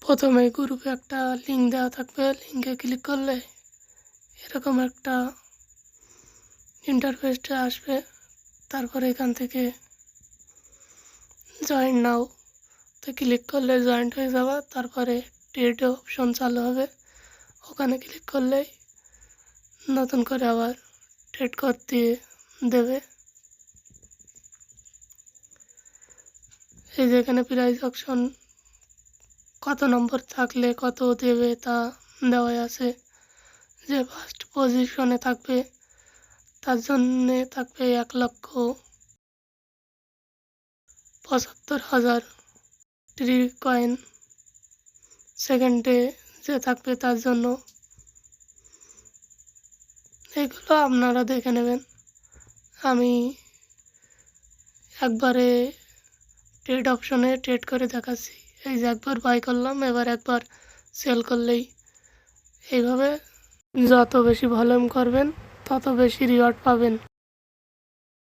প্রথমে গ্রুপে একটা লিঙ্ক দেওয়া থাকবে, লিঙ্কে ক্লিক করলে এরকম একটা ইন্টারফেসটা আসবে। তারপরে এখান থেকে জয়েন নাও তো ক্লিক করলে জয়েন্ট হয়ে যাবে। তারপরে ট্রেড অপশন চালু হবে, ওখানে ক্লিক করলেই নতুন করে আবার ট্রেড করতে দেবে। এই যে এখানে প্রাইস অপশন কত নম্বর থাকলে কত দেবে তা দেওয়া আছে। যে ফার্স্ট পজিশনে থাকবে তার জন্যে থাকবে 1,75,000 ট্রি কয়েন। সেকেন্ডে যে থাকবে তার জন্য এগুলো আপনারা দেখে নেবেন। আমি একবারে ট্রেড অপশনে ট্রেড করে দেখাচ্ছি। এই যে একবার বাই করলাম, এবার একবার সেল করলেই এইভাবে যত বেশি ভলিউম করবেন তত বেশি রিওয়ার্ড পাবেন।